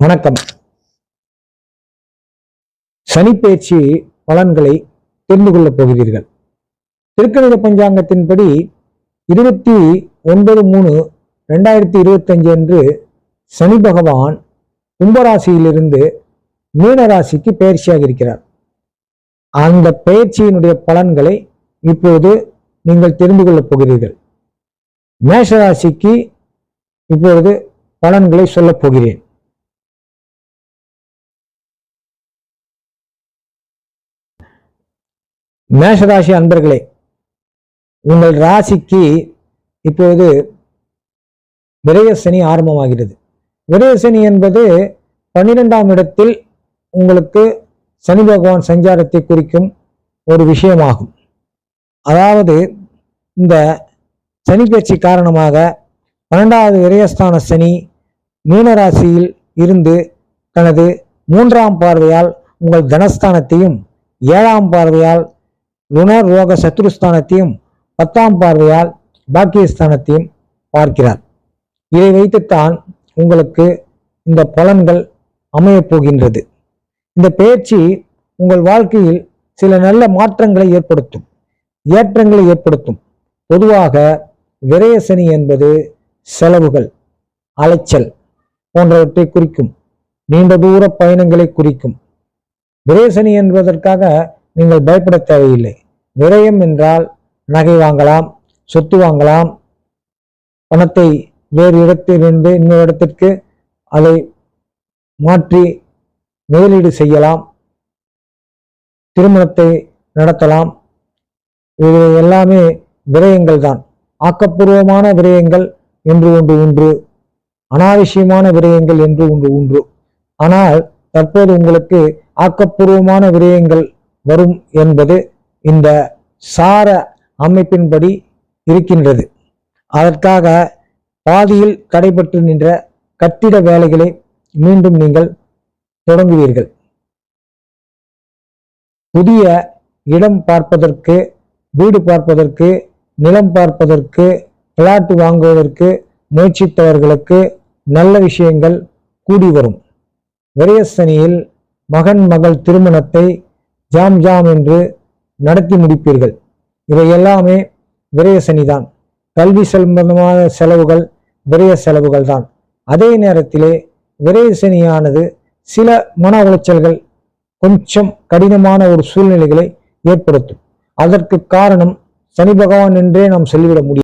வணக்கம். சனிப்பெயர்ச்சி பலன்களை தெரிந்து கொள்ளப் போகிறீர்கள். திருக்கணித பஞ்சாங்கத்தின்படி 29/3/2025 அன்று சனி பகவான் கும்பராசியிலிருந்து மீனராசிக்கு பெயர்ச்சியாக இருக்கிறார். அந்த பெயர்ச்சியினுடைய பலன்களை இப்போது நீங்கள் தெரிந்து கொள்ளப் போகிறீர்கள். மேஷராசிக்கு இப்பொழுது பலன்களை சொல்லப் போகிறேன். மேஷராசி அன்பர்களே, உங்கள் ராசிக்கு இப்போது விரயசனி ஆரம்பமாகிறது. விரயசனி என்பது 12ஆம் இடத்தில் உங்களுக்கு சனி பகவான் சஞ்சாரத்தை குறிக்கும் ஒரு விஷயமாகும். அதாவது இந்த சனி பெயர்ச்சி காரணமாக 12வது விரயஸ்தான சனி மீனராசியில் இருந்து தனது 3ஆம் பார்வையால் உங்கள் தனஸ்தானத்தையும் 7ஆம் பார்வையால் ருணர் ரோக சத்ருஸ்தானத்தையும் 10ஆம் பார்வையால் பாக்கியஸ்தானத்தையும் பார்க்கிறார். இதை வைத்துத்தான் உங்களுக்கு இந்த பலன்கள் அமையப் போகின்றது. இந்த பெயர்ச்சி உங்கள் வாழ்க்கையில் சில நல்ல மாற்றங்களை ஏற்படுத்தும், ஏற்றங்களை ஏற்படுத்தும். பொதுவாக விரயசனி என்பது செலவுகள், அலைச்சல் போன்றவற்றை குறிக்கும், நீண்ட தூர பயணங்களை குறிக்கும். விரயசனி என்பதற்காக நீங்கள் பயப்பட தேவையில்லை. விரயம் என்றால் நகை வாங்கலாம், சொத்து வாங்கலாம், பணத்தை வேறு இடத்திலிருந்து இன்னொரு இடத்திற்கு அதை மாற்றி முதலீடு செய்யலாம், திருமணத்தை நடத்தலாம். இது எல்லாமே விரயங்கள் தான். ஆக்கப்பூர்வமான விரயங்கள் என்று ஒன்று உண்டு, அனாவசியமான விரயங்கள் என்று ஒன்று உண்டு. ஆனால் தற்போது உங்களுக்கு ஆக்கப்பூர்வமான விரயங்கள் வரும் என்பது இந்த சார அமைப்பின்படி இருக்கின்றது. அதற்காக பாதியில் தடைபட்டு நின்ற கட்டிட வேலைகளை மீண்டும் நீங்கள் தொடங்குவீர்கள். புதிய இடம் பார்ப்பதற்கு, வீடு பார்ப்பதற்கு, நிலம் பார்ப்பதற்கு, பிளாட் வாங்குவதற்கு முயற்சித்தவர்களுக்கு நல்ல விஷயங்கள் கூடி வரும். விரயசனியில் மகன் மகள் திருமணத்தை ஜாம் என்று நடத்தி முடிப்பீர்கள். இவை எல்லாமே விரயசனிதான். கல்வி சம்பந்தமான செலவுகள் விரய செலவுகள் தான். அதே நேரத்திலே விரயசனியானது சில மன உளைச்சல்கள், கொஞ்சம் கடினமான ஒரு சூழ்நிலைகளை ஏற்படுத்தும். அதற்கு காரணம் சனி பகவான் என்றே நாம் சொல்லிவிட முடியும்.